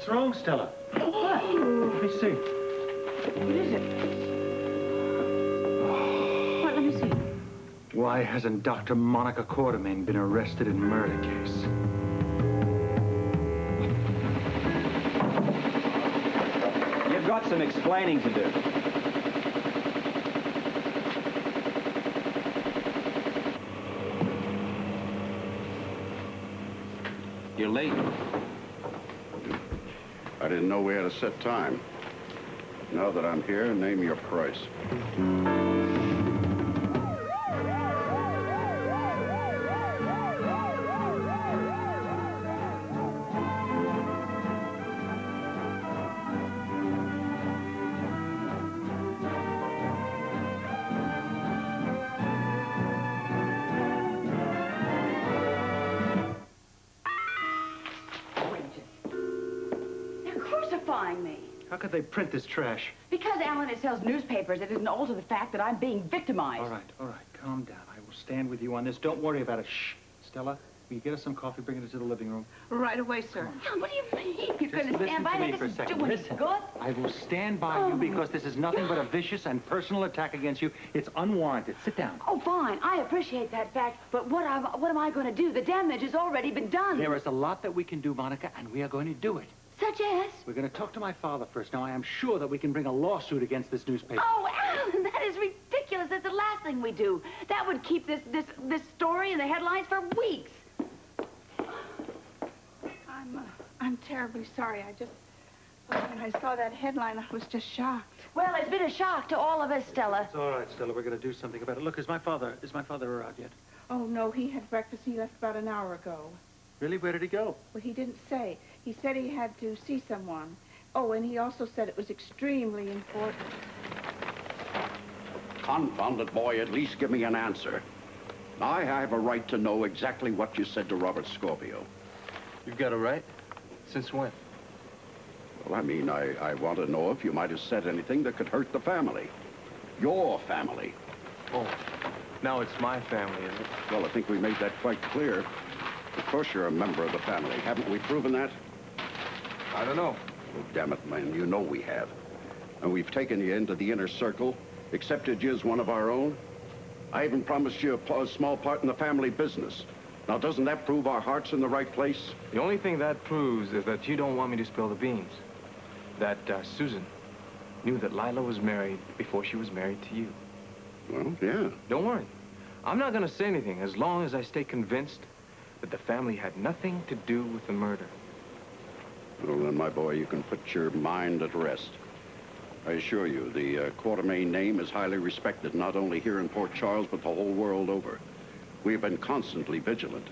What's wrong, Stella? What? Let me see. What is it? What? Let me see. Why hasn't Dr. Monica Quartermain been arrested in murder case? You've got some explaining to do. You're late. I didn't know we had a set time. Now that I'm here, name your price. Me. How could they print this trash? Because, Alan, it sells newspapers. It doesn't alter the fact that I'm being victimized. All right. Calm down. I will stand with you on this. Don't worry about it. Shh. Stella, will you get us some coffee? Bring it into the living room. Right away, sir. What do you mean? You're going to stand by me that? for a This is second. doing Listen. good? I will stand by you because this is nothing but a vicious and personal attack against you. It's unwarranted. Sit down. Oh, fine. I appreciate that fact. But what am I going to do? The damage has already been done. There is a lot that we can do, Monica, and we are going to do it. Such as? We're going to talk to my father first. Now, I am sure that we can bring a lawsuit against this newspaper. Oh, Alan, that is ridiculous. That's the last thing we do. That would keep this story in the headlines for weeks. I'm terribly sorry. When I saw that headline, I was just shocked. Well, it's been a shock to all of us, Stella. It's all right, Stella. We're going to do something about it. Look, is my father out yet? Oh, no, he had breakfast. He left about an hour ago. Really? Where did he go? Well, he didn't say. He said he had to see someone. Oh, and he also said it was extremely important. Confounded boy, at least give me an answer. I have a right to know exactly what you said to Robert Scorpio. You've got a right? Since when? Well, I mean, I want to know if you might have said anything that could hurt the family. Your family. Oh, now it's my family, is it? Well, I think we made that quite clear. Of course you're a member of the family. Haven't we proven that? I don't know. Oh, damn it, man, you know we have. And we've taken you into the inner circle, accepted you as one of our own. I even promised you a small part in the family business. Now, doesn't that prove our heart's in the right place? The only thing that proves is that you don't want me to spill the beans. That Susan knew that Lila was married before she was married to you. Well, yeah. Don't worry. I'm not going to say anything as long as I stay convinced that the family had nothing to do with the murder. Well, then, my boy, you can put your mind at rest. I assure you, the Quartermain name is highly respected, not only here in Port Charles, but the whole world over. We have been constantly vigilant,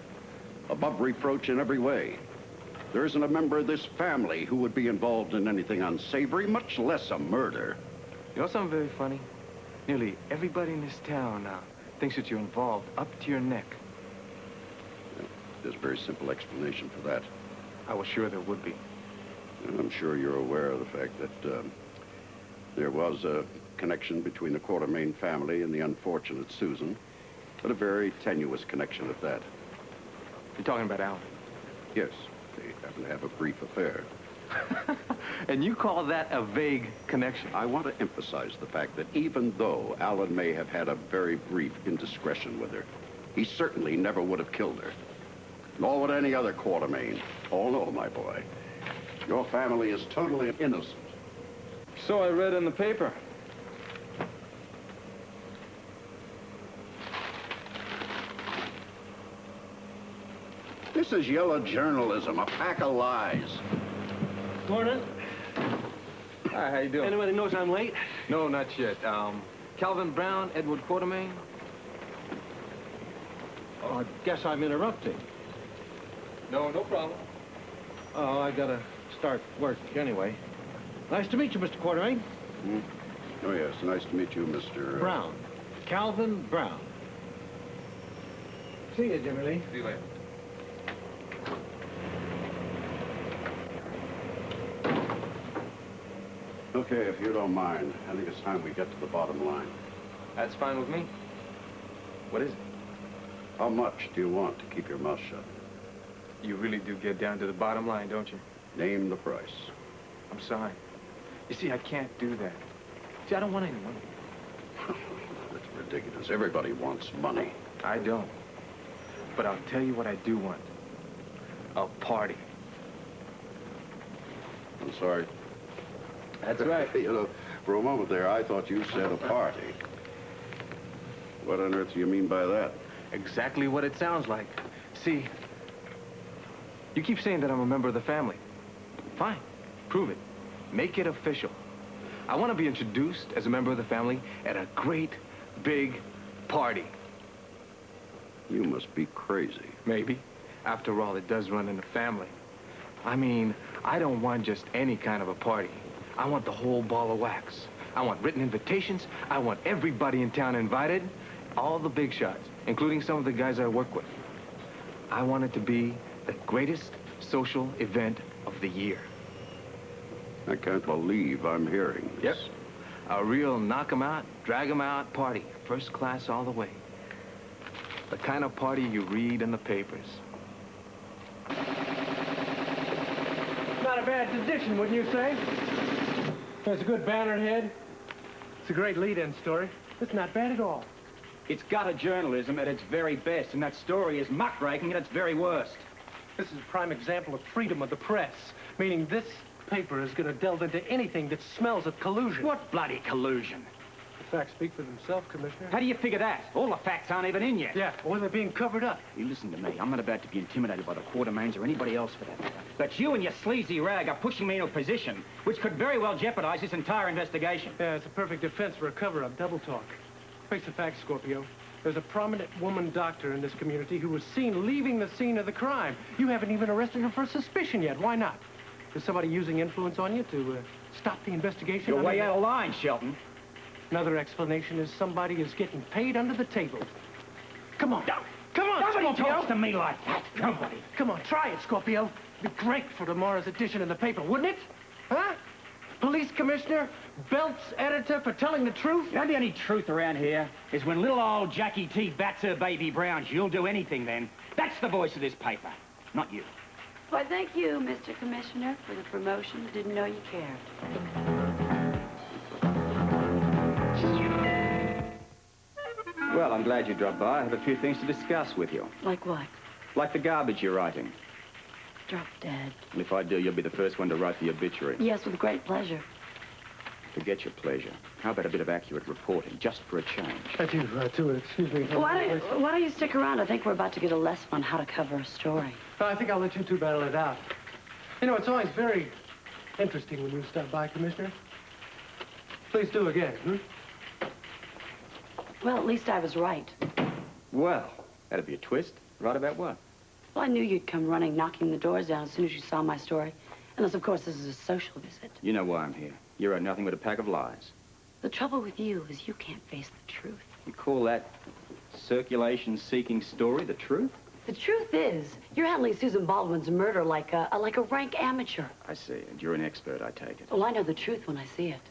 above reproach in every way. There isn't a member of this family who would be involved in anything unsavory, much less a murder. You know something very funny? Nearly everybody in this town now thinks that you're involved up to your neck. There's a very simple explanation for that. I was sure there would be. And I'm sure you're aware of the fact that there was a connection between the Quartermain family and the unfortunate Susan, but a very tenuous connection at that. You're talking about Alan? Yes, they happen to have a brief affair. And you call that a vague connection? I want to emphasize the fact that even though Alan may have had a very brief indiscretion with her, he certainly never would have killed her. Nor would any other Quartermain. Oh, no, my boy. Your family is totally innocent. So I read in the paper. This is yellow journalism, a pack of lies. Morning. Hi, how you doing? Anybody knows I'm late? No, not yet. Calvin Brown, Edward Quartermain? Oh, I guess I'm interrupting. No, no problem. Oh, I gotta start work anyway. Nice to meet you, Mr. Quartermain. Oh, yes, nice to meet you, Mr. Brown. Calvin Brown. See you, Jimmy Lee. See you later. Okay, if you don't mind, I think it's time we get to the bottom line. That's fine with me. What is it? How much do you want to keep your mouth shut? You really do get down to the bottom line, don't you? Name the price. I'm sorry. You see, I can't do that. See, I don't want any money. That's ridiculous. Everybody wants money. I don't. But I'll tell you what I do want. A party. I'm sorry. That's right. You know, for a moment there, I thought you said a party. What on earth do you mean by that? Exactly what it sounds like. See, you keep saying that I'm a member of the family. Fine. Prove it. Make it official. I want to be introduced as a member of the family at a great, big party. You must be crazy. Maybe. After all, it does run in the family. I mean, I don't want just any kind of a party. I want the whole ball of wax. I want written invitations. I want everybody in town invited. All the big shots, including some of the guys I work with. I want it to be the greatest social event of the year. I can't believe I'm hearing this. Yep. A real knock 'em out, drag 'em out party. First class all the way. The kind of party you read in the papers. Not a bad position, wouldn't you say? There's a good banner head. It's a great lead-in story. It's not bad at all. It's gutter journalism at its very best, and that story is muckraking at its very worst. This is a prime example of freedom of the press, meaning this paper is going to delve into anything that smells of collusion. What bloody collusion? The facts speak for themselves, Commissioner. How do you figure that? All the facts aren't even in yet. Yeah, or they're being covered up. You listen to me. I'm not about to be intimidated by the Quartermains or anybody else for that matter. But you and your sleazy rag are pushing me into a position which could very well jeopardize this entire investigation. Yeah, it's a perfect defense for a cover-up, double talk. Face the facts, Scorpio. There's a prominent woman doctor in this community who was seen leaving the scene of the crime. You haven't even arrested her for suspicion yet. Why not? Is somebody using influence on you to stop the investigation? You're way out of line, Shelton. Another explanation is somebody is getting paid under the table. Come on. Come on, Nobody Scorpio. talks to me like that. Nobody. Come on, try it, Scorpio. It'd be great for tomorrow's edition in the paper, wouldn't it? Huh? Police commissioner, Belt's editor for telling the truth? You know the only truth around here is when little old Jackie T bats her baby browns, you'll do anything then. That's the voice of this paper, not you. Why, thank you, Mr. Commissioner, for the promotion. Didn't know you cared. Well, I'm glad you dropped by. I have a few things to discuss with you. Like what? Like the garbage you're writing. Drop dead. And if I do, you'll be the first one to write the obituary. Yes, with great pleasure. Forget your pleasure. How about a bit of accurate reporting, just for a change? I do, too. Excuse me. Why don't you stick around? I think we're about to get a lesson on how to cover a story. I think I'll let you two battle it out. You know, it's always very interesting when you stop by, Commissioner. Please do again, hmm? Well, at least I was right. Well, that'd be a twist. Right about what? Well, I knew you'd come running, knocking the doors down as soon as you saw my story. Unless, of course, this is a social visit. You know why I'm here. You wrote nothing but a pack of lies. The trouble with you is you can't face the truth. You call that circulation-seeking story the truth? The truth is, you're handling Susan Baldwin's murder like a rank amateur. I see, and you're an expert, I take it. Well, I know the truth when I see it.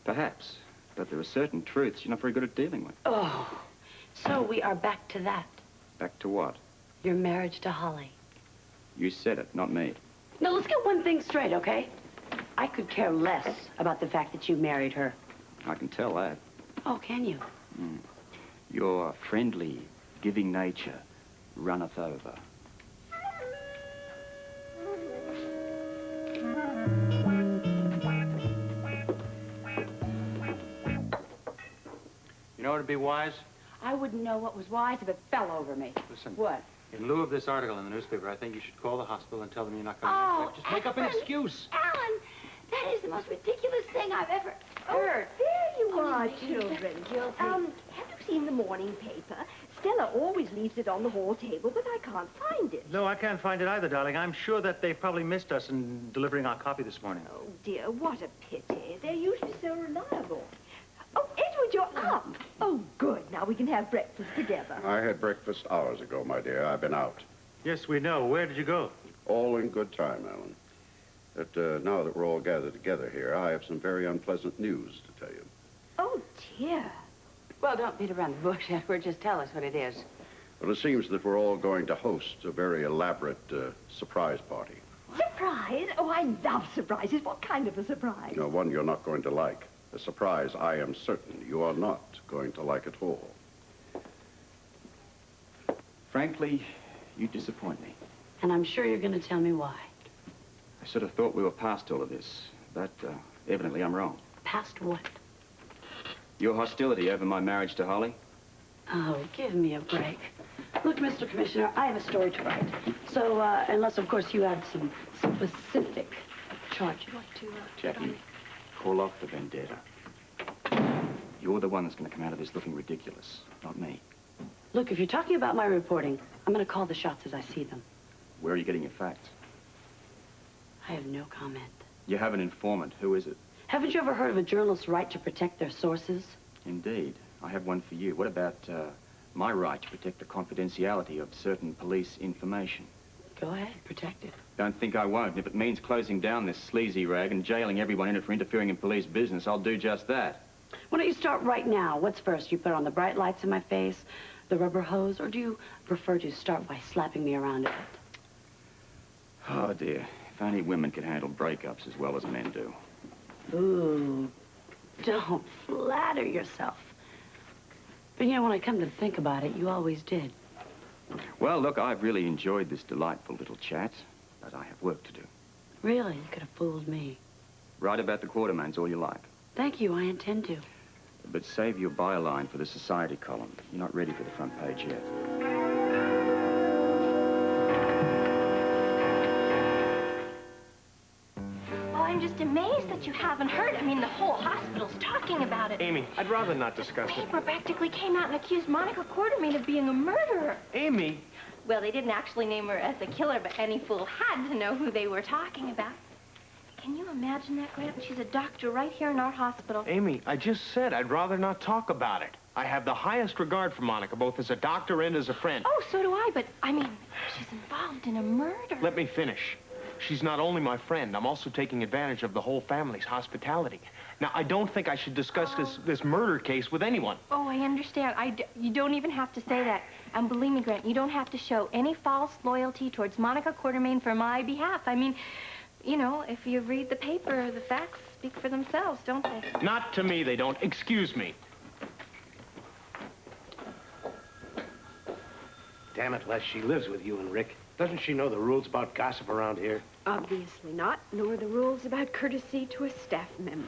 Perhaps, but there are certain truths you're not very good at dealing with. Oh, so we are back to that. Back to what? Your marriage to Holly. You said it, not me. Now, let's get one thing straight, okay? I could care less about the fact that you married her. I can tell that. Oh, can you? Your friendly, giving nature runneth over. You know what would be wise? I wouldn't know what was wise if it fell over me. Listen. What? In lieu of this article in the newspaper, I think you should call the hospital and tell them you're not coming Oh, back. Just make up an Alan. excuse. Alan, that is the most ridiculous thing I've ever heard. There you are, you children. guilty. Have you seen the morning paper? Stella always leaves it on the hall table, but I can't find it. No, I can't find it either, darling. I'm sure that they probably missed us in delivering our copy this morning. Oh, dear, what a pity. They're usually so reliable. Oh, Edward, you're up. Oh, good. Now we can have breakfast together. I had breakfast hours ago, my dear. I've been out. Yes, we know. Where did you go? All in good time, Alan. But now that we're all gathered together here, I have some very unpleasant news to tell you. Oh, dear. Well, don't beat around the bush, Edward. Just tell us what it is. Well, it seems that we're all going to host a very elaborate surprise party. Surprise surprise? Oh, I love surprises. What kind of a surprise? No, one you're not going to like. A surprise I am certain you are not going to like at all. Frankly, you disappoint me. And I'm sure you're going to tell me why. I sort of thought we were past all of this, but evidently I'm wrong. Past what? Your hostility over my marriage to Holly? Oh, give me a break. Look, Mr. Commissioner, I have a story to write. So, unless, of course, you have some specific charge you'd like to put on Jackie, me. call off the vendetta. You're the one that's going to come out of this looking ridiculous, not me. Look, if you're talking about my reporting, I'm going to call the shots as I see them. Where are you getting your facts? I have no comment. You have an informant. Who is it? Haven't you ever heard of a journalist's right to protect their sources? Indeed. I have one for you. What about my right to protect the confidentiality of certain police information? Go ahead, protect it. Don't think I won't. And if it means closing down this sleazy rag and jailing everyone in it for interfering in police business, I'll do just that. Why don't you start right now? What's first? You put on the bright lights in my face, the rubber hose, or do you prefer to start by slapping me around a bit? Oh, dear. If only women could handle breakups as well as men do. Ooh, don't flatter yourself. But, you know, when I come to think about it, you always did. Well, look, I've really enjoyed this delightful little chat, but I have work to do. Really, you could have fooled me. Write about the Quartermains all you like. Thank you, I intend to. But save your byline for the society column. You're not ready for the front page yet. Well, I'm just amazed that you haven't heard. I mean, the whole hospital's talking about it. Amy, I'd rather not discuss The it. paper practically came out and accused Monica Quartermain of being a murderer. Amy! Well, they didn't actually name her as the killer, but any fool had to know who they were talking about. Can you imagine that, Grant? She's a doctor right here in our hospital. Amy, I just said I'd rather not talk about it. I have the highest regard for Monica, both as a doctor and as a friend. Oh, so do I, but, I mean, she's involved in a murder. Let me finish. She's not only my friend, I'm also taking advantage of the whole family's hospitality. Now, I don't think I should discuss this murder case with anyone. Oh, I understand. You don't even have to say that. And believe me, Grant, you don't have to show any false loyalty towards Monica Quartermain for my behalf. I mean, you know, if you read the paper, the facts speak for themselves, don't they? Not to me, they don't. Excuse me. Damn it, Les, she lives with you and Rick. Doesn't she know the rules about gossip around here? Obviously not, nor the rules about courtesy to a staff member.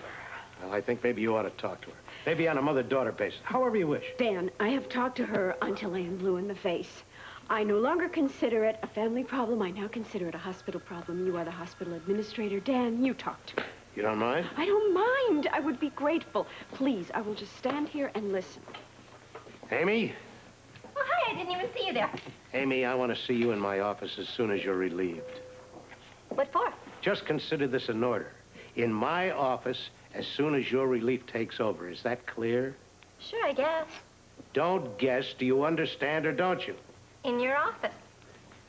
Well, I think maybe you ought to talk to her. Maybe on a mother-daughter basis, however you wish. Dan, I have talked to her until I am blue in the face. I no longer consider it a family problem. I now consider it a hospital problem. You are the hospital administrator. Dan, you talk to her. You don't mind? I don't mind. I would be grateful. Please, I will just stand here and listen. Amy? Well, hi, I didn't even see you there. Amy, I want to see you in my office as soon as you're relieved. What for? Just consider this an order. In my office, as soon as your relief takes over. Is that clear? Sure, I guess. Don't guess. Do you understand or don't you? In your office.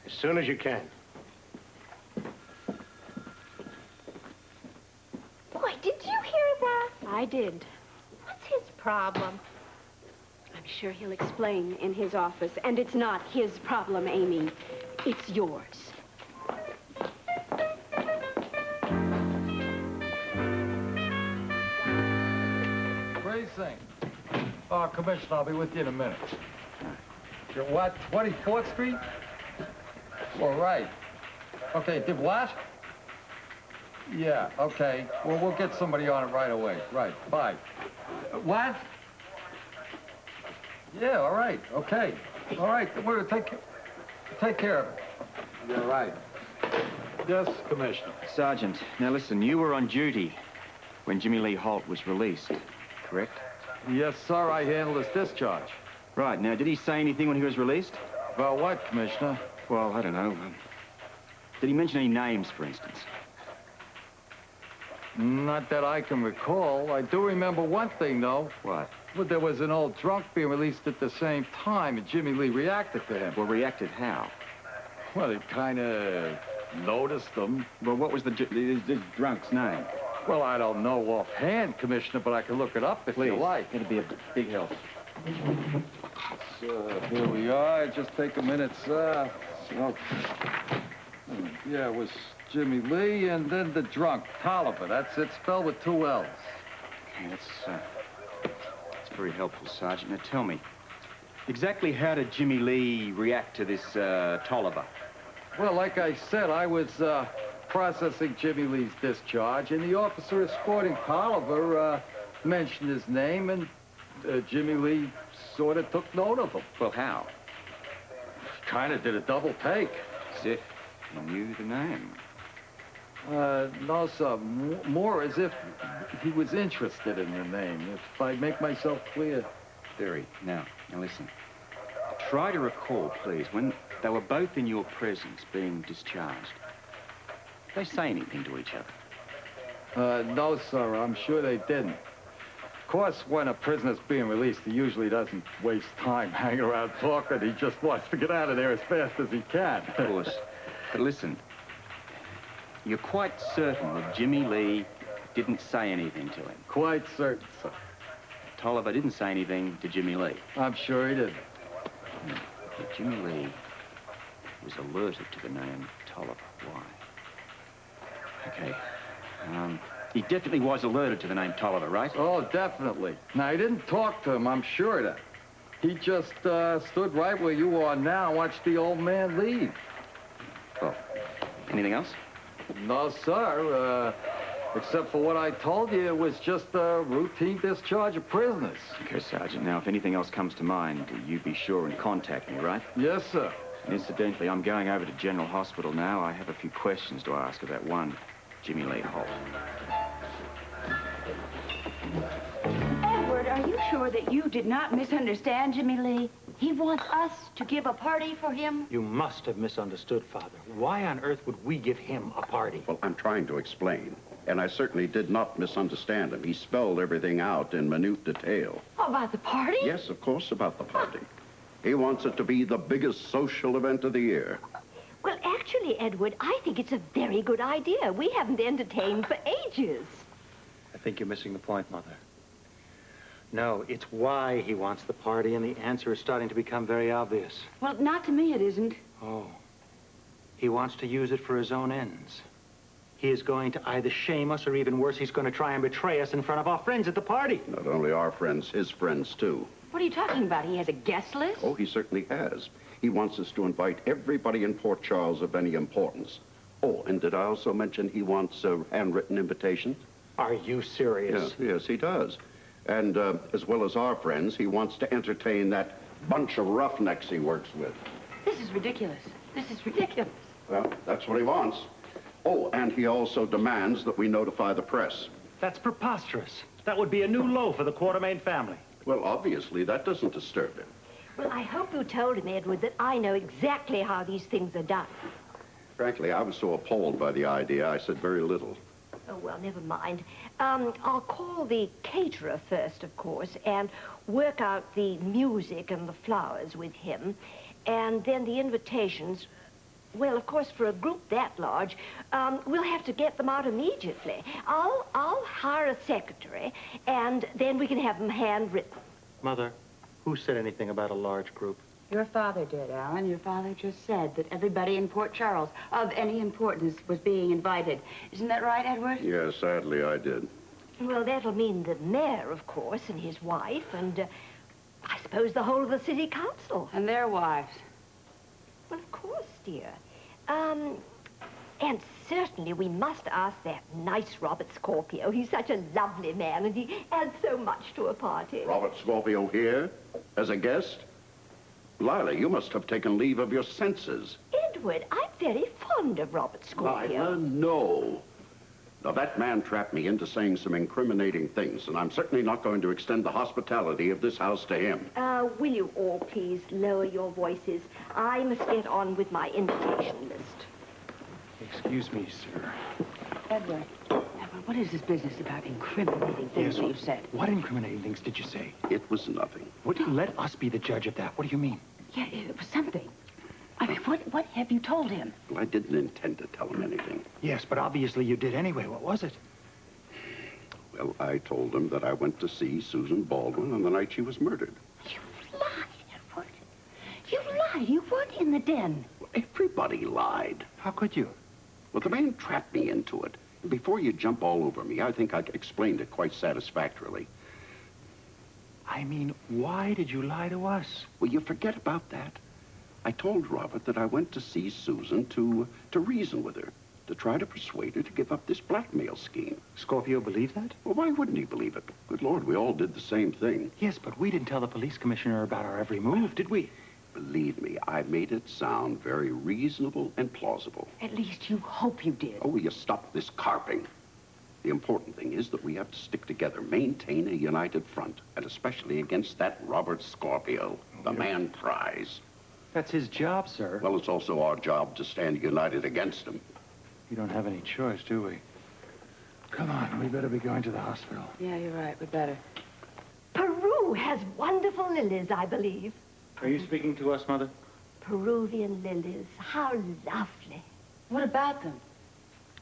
As soon as you can. Boy, did you hear that? I did. What's his problem? I'm sure he'll explain in his office. And it's not his problem, Amy. It's yours. Precinct. Oh, Commissioner, I'll be with you in a minute. You're what, 24th Street? All right. Okay, did what? Yeah, okay. Well, we'll get somebody on it right away. Right, bye. What? Yeah, all right, okay. All right, we'll take care of it. You're right. Yes, Commissioner. Sergeant, now listen, you were on duty when Jimmy Lee Holt was released, correct? Yes, sir, I handled his discharge. Right, now, did he say anything when he was released? About what, Commissioner? Well, I don't know. Did he mention any names, for instance? Not that I can recall. I do remember one thing, though. What? Well, there was an old drunk being released at the same time, and Jimmy Lee reacted to him. Well, reacted how? Well, he kind of noticed him. Well, what was this drunk's name? Well, I don't know offhand, Commissioner, but I can look it up if you like. It'd be a big help. So, here we are. Just take a minute, sir. So, Yeah, it was Jimmy Lee and then the drunk, Tolliver. That's it, spelled with 2 L's. Okay, that's very helpful, Sergeant. Now tell me, exactly how did Jimmy Lee react to this Tolliver? Well, like I said, I was processing Jimmy Lee's discharge, and the officer escorting Tolliver mentioned his name, and Jimmy Lee sort of took note of him. Well, how? Kind of did a double take. As if he knew the name. No, sir. More as if he was interested in the name, if I make myself clear. Very. Now listen. Try to recall, please, when they were both in your presence being discharged. Did they say anything to each other? No, sir. I'm sure they didn't. Of course, when a prisoner's being released, he usually doesn't waste time hanging around talking. He just wants to get out of there as fast as he can. Of course. But listen, you're quite certain that Jimmy Lee didn't say anything to him? Quite certain, sir. Tolliver didn't say anything to Jimmy Lee? I'm sure he didn't. But Jimmy Lee was alerted to the name Tolliver. Why? Okay. He definitely was alerted to the name Tolliver, right? Oh, definitely. Now, he didn't talk to him, I'm sure of that. He just stood right where you are now and watched the old man leave. Well, anything else? No, sir. Except for what I told you, it was just a routine discharge of prisoners. Okay, Sergeant. Now, if anything else comes to mind, you be sure and contact me, right? Yes, sir. And incidentally, I'm going over to General Hospital now. I have a few questions to ask about one Jimmy Lee Holt. Edward, are you sure that you did not misunderstand Jimmy Lee? He wants us to give a party for him? You must have misunderstood, Father. Why on earth would we give him a party? Well, I'm trying to explain. And I certainly did not misunderstand him. He spelled everything out in minute detail. About the party? Yes, of course, about the party. He wants it to be the biggest social event of the year. Well, actually, Edward, I think it's a very good idea. We haven't entertained for ages. I think you're missing the point, Mother. No, it's why he wants the party, and the answer is starting to become very obvious. Well, not to me, it isn't. Oh. He wants to use it for his own ends. He is going to either shame us, or even worse, he's going to try and betray us in front of our friends at the party. Not only our friends, his friends, too. What are you talking about? He has a guest list? Oh, he certainly has. He wants us to invite everybody in Port Charles of any importance. Oh, and did I also mention he wants handwritten invitations? Are you serious? Yes, he does. And as well as our friends, he wants to entertain that bunch of roughnecks he works with. This is ridiculous. This is ridiculous. Well, that's what he wants. Oh, and he also demands that we notify the press. That's preposterous. That would be a new low for the Quartermain family. Well, obviously, that doesn't disturb him. Well, I hope you told him, Edward, that I know exactly how these things are done. Frankly, I was so appalled by the idea, I said very little. Oh, well, never mind. I'll call the caterer first, of course, and work out the music and the flowers with him. And then the invitations, well, of course, for a group that large, we'll have to get them out immediately. I'll hire a secretary, and then we can have them handwritten. Mother, who said anything about a large group? Your father did, Alan. Your father just said that everybody in Port Charles of any importance was being invited. Isn't that right, Edward? Yes, sadly, I did. Well, that'll mean the mayor, of course, and his wife, and I suppose the whole of the city council. And their wives. Well, of course, dear. And certainly we must ask that nice Robert Scorpio. He's such a lovely man, and he adds so much to a party. Robert Scorpio here? As a guest? Lila, you must have taken leave of your senses. Edward, I'm very fond of Robert Scorpio. Lila, no. Now, that man trapped me into saying some incriminating things, and I'm certainly not going to extend the hospitality of this house to him. Will you all please lower your voices? I must get on with my invitation list. Excuse me, sir. Edward, what is this business about incriminating things that you've said? What incriminating things did you say? It was nothing. Let us be the judge of that. What do you mean? Yeah, it was something. I mean, what have you told him? Well, I didn't intend to tell him anything. Yes, but obviously you did anyway. What was it? Well, I told him that I went to see Susan Baldwin on the night she was murdered. You lied, Edward. You lied. You weren't in the den. Everybody lied. How could you? Well, the man trapped me into it. And before you jump all over me, I think I explained it quite satisfactorily. I mean, why did you lie to us? Well, you forget about that. I told Robert that I went to see Susan to reason with her, to try to persuade her to give up this blackmail scheme. Scorpio believed that? Well, why wouldn't he believe it? Good Lord, we all did the same thing. Yes, but we didn't tell the police commissioner about our every move, did we? Believe me, I made it sound very reasonable and plausible. At least you hope you did. Oh, will you stop this carping? The important thing is that we have to stick together, maintain a united front, and especially against that Robert Scorpio, the man prize. That's his job, sir. Well, it's also our job to stand united against him. We don't have any choice, do we? Come on, we better be going to the hospital. Yeah, you're right. We better. Peru has wonderful lilies, I believe. Are you speaking to us, Mother? Peruvian lilies. How lovely. What about them?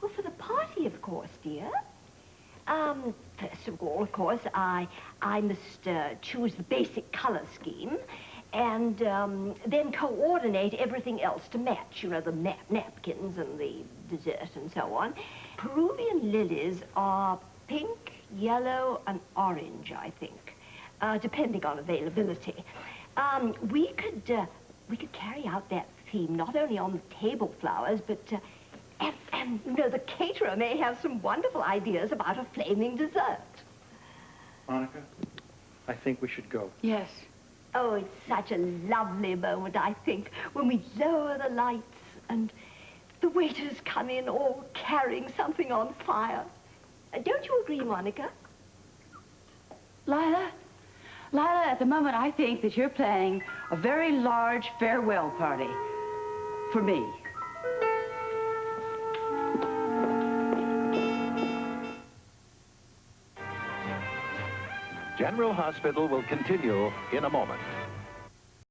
Well, for the party, of course, dear. First of all, of course, I must choose the basic color scheme and then coordinate everything else to match. You know, the napkins and the dessert and so on. Peruvian lilies are pink, yellow, and orange, I think, depending on availability. We could carry out that theme not only on the table flowers, but and you know, the caterer may have some wonderful ideas about a flaming dessert. Monica, I think we should go. Yes. Oh, it's such a lovely moment, I think, when we lower the lights and the waiters come in all carrying something on fire. Don't you agree, Monica? Lila, at the moment, I think that you're planning a very large farewell party for me. General Hospital will continue in a moment.